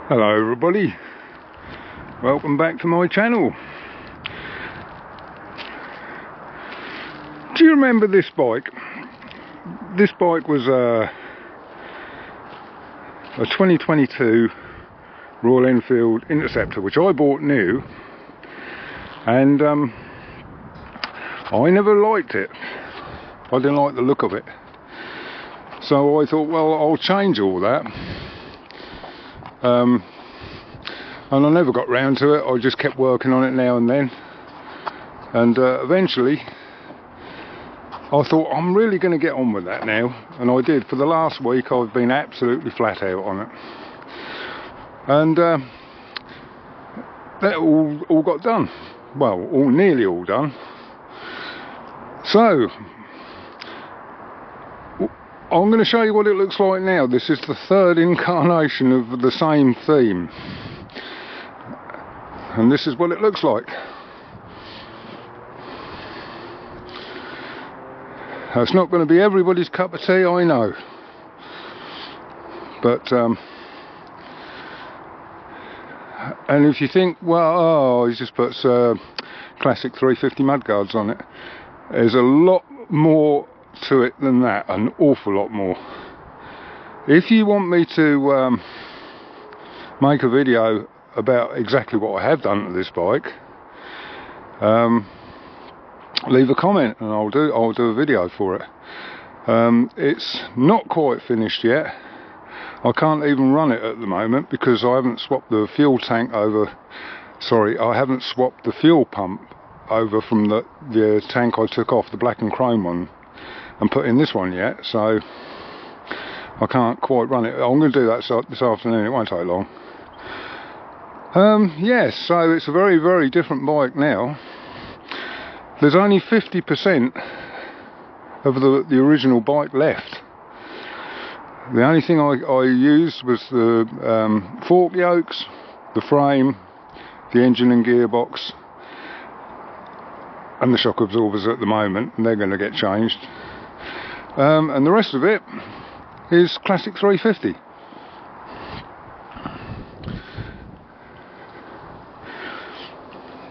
Hello everybody, welcome back to my channel. Do you remember this bike? This bike was a 2022 Royal Enfield Interceptor, which I bought new, and I never liked it. I didn't like the look of it, so I thought, well, I'll change all that. And I never got round to it. I just kept working on it now and then, and eventually I thought, I'm really going to get on with that now, and I did. For the last week I've been absolutely flat out on it, and that all got done. Well, nearly all done. So I'm going to show you what it looks like now. This is the third incarnation of the same theme, and this is what it looks like. It's not going to be everybody's cup of tea, I know, but and if you think, well, oh, he just puts classic 350 mudguards on it, there's a lot more to it than that, an awful lot more. If you want me to make a video about exactly what I have done to this bike, leave a comment and I'll do a video for it. It's not quite finished yet. I can't even run it at the moment because I haven't swapped the fuel tank over. Sorry, I haven't swapped the fuel pump over from the tank I took off, the black and chrome one, and put in this one yet, so I can't quite run it. I'm going to do that this afternoon, it won't take long. Yes, so it's a very, very different bike now. There's only 50% of the original bike left. The only thing I used was the fork yokes, the frame, the engine and gearbox, and the shock absorbers at the moment, and they're going to get changed. And the rest of it is classic 350.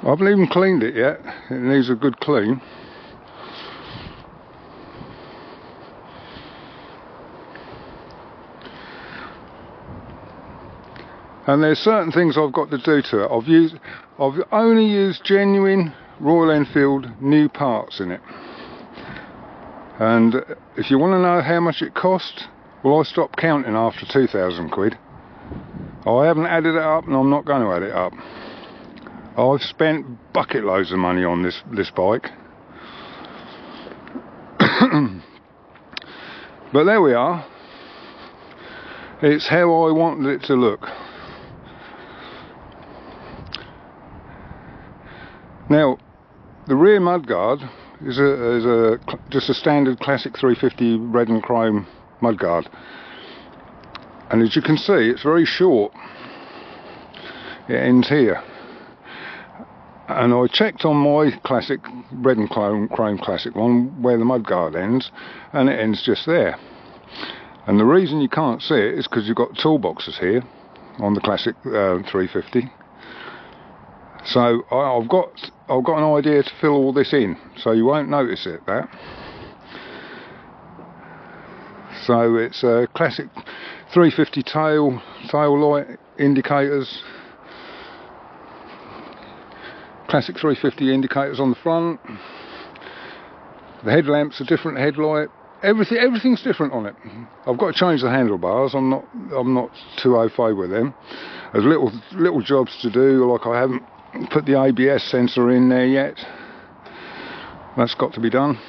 I haven't even cleaned it yet. It needs a good clean. And there's certain things I've got to do to it. I've only used genuine Royal Enfield new parts in it. And if you want to know how much it cost, well, I stopped counting after 2,000 quid. I haven't added it up, and I'm not going to add it up. I've spent bucket loads of money on this bike. But there we are. It's how I wanted it to look. Now, the rear mudguard is just a standard classic 350 red and chrome mudguard, and as you can see, it's very short. It ends here, and I checked on my classic red and chrome classic one where the mudguard ends, and it ends just there. And the reason you can't see it is because you've got toolboxes here on the classic 350. So I've got an idea to fill all this in, so you won't notice it. So it's a classic 350 tail light indicators, classic 350 indicators on the front. The headlamps are different headlight. Everything's different on it. I've got to change the handlebars. I'm not too au fait with them. There's little jobs to do, like I haven't put the ABS sensor in there yet. That's got to be done.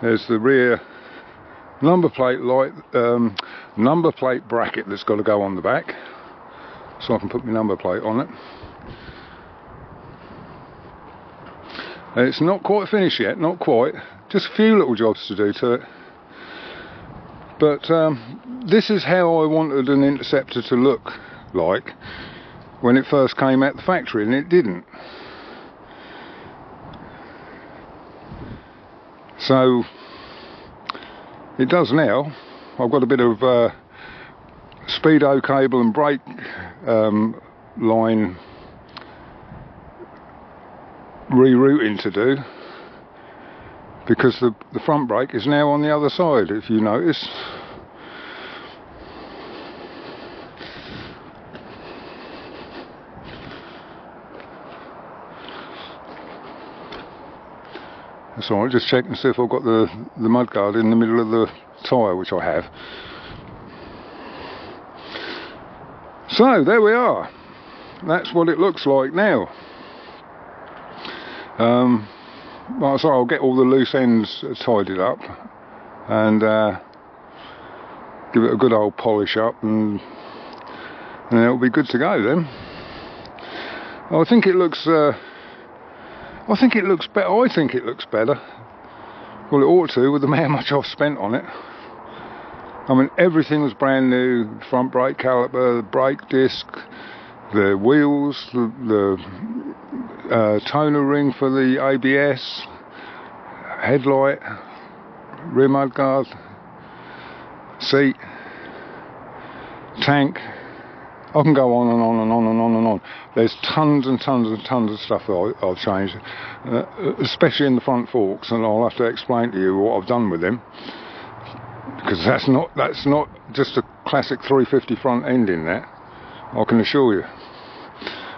There's the rear number plate bracket that's got to go on the back, so I can put my number plate on it. It's not quite finished yet, not quite. Just a few little jobs to do to it. But this is how I wanted an Interceptor to look like when it first came out the factory, and it didn't. So it does now. I've got a bit of speedo cable and brake line rerouting to do, because the front brake is now on the other side, if you notice. That's alright, just check and see if I've got the mudguard in the middle of the tyre, which I have. So there we are. That's what it looks like now. Like I say, I'll get all the loose ends tidied up and give it a good old polish up, and it'll be good to go then. I think it looks better. I think it looks better. Well, it ought to, with how much I've spent on it. I mean, everything was brand new. Front brake caliper, the brake disc, the wheels, the toner ring for the ABS, headlight, rear mudguard, seat, tank. I can go on and on and on and on and on. There's tons and tons and tons of stuff that I've changed, especially in the front forks, and I'll have to explain to you what I've done with them, because that's not just a classic 350 front end in that, I can assure you.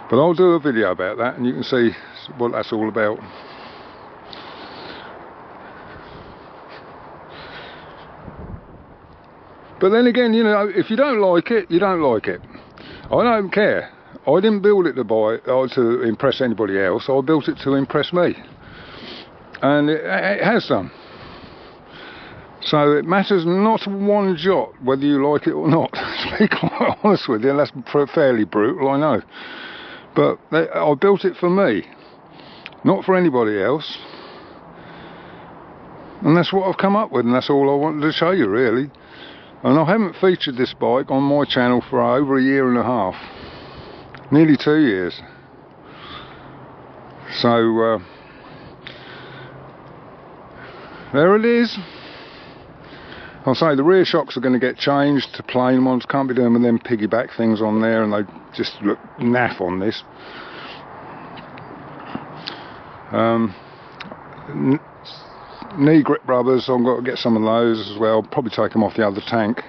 But I'll do a video about that, and you can see what that's all about. But then again, you know, if you don't like it, you don't like it. I don't care. I didn't build it to impress anybody else. I built it to impress me, and it has done. So it matters not one jot whether you like it or not. To be quite honest with you, that's fairly brutal, I know. But I built it for me, not for anybody else. And that's what I've come up with, and that's all I wanted to show you, really. And I haven't featured this bike on my channel for over a year and a half. Nearly 2 years. So, there it is. I'll say the rear shocks are going to get changed to plain ones. Can't be doing with them piggyback things on there, and they just look naff on this. Knee grip rubbers, I've got to get some of those as well. Probably take them off the other tank.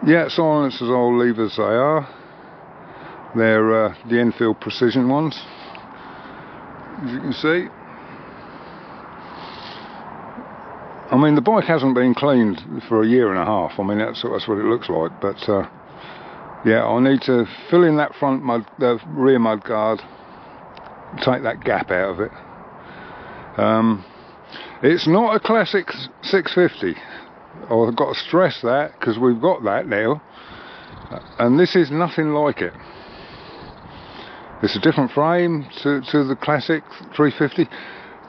Yeah, silencers I'll leave as they are. They're the Enfield Precision ones, as you can see. I mean, the bike hasn't been cleaned for a year and a half. I mean, that's what it looks like. But yeah, I'll need to fill in that rear mudguard, take that gap out of it. It's not a classic 650. I've got to stress that, because we've got that now, and this is nothing like it. It's a different frame to the classic 350,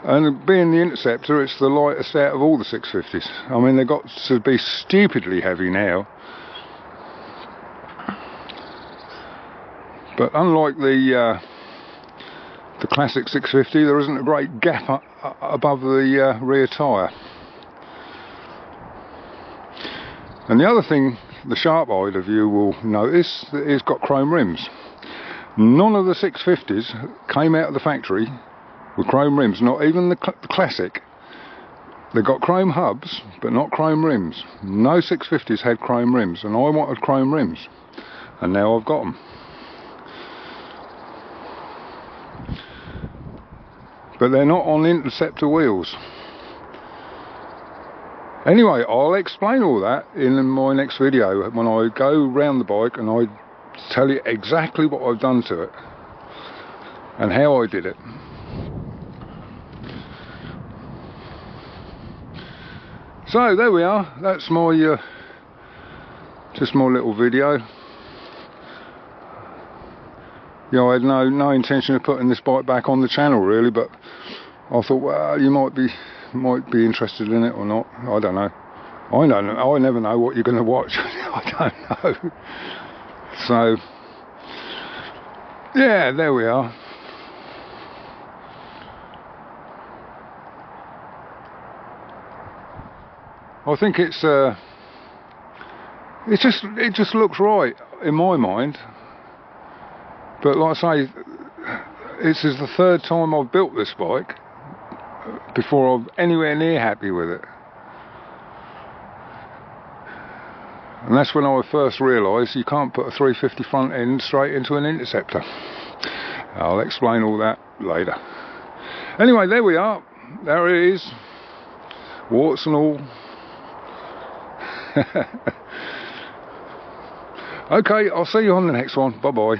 and being the Interceptor, it's the lightest out of all the 650s. I mean, they've got to be stupidly heavy now. But unlike the classic 650, there isn't a great gap above the rear tyre. And the other thing the sharp-eyed of you will notice, that it's got chrome rims. None of the 650s came out of the factory with chrome rims, not even the classic. They got chrome hubs, but not chrome rims. No 650s had chrome rims, and I wanted chrome rims, and now I've got them. But they're not on Interceptor wheels. Anyway, I'll explain all that in my next video, when I go round the bike and I tell you exactly what I've done to it and how I did it. So there we are. That's my just my little video. Yeah, I had no intention of putting this bike back on the channel really, but I thought, well, you might be interested in it or not. I don't know. I don't know. I never know what you're going to watch. I don't know. So yeah, there we are. I think it just looks right in my mind. But like I say, this is the third time I've built this bike before I'm anywhere near happy with it. And that's when I first realised you can't put a 350 front end straight into an Interceptor. I'll explain all that later. Anyway, there we are. There it is. Warts and all. Okay, I'll see you on the next one. Bye bye.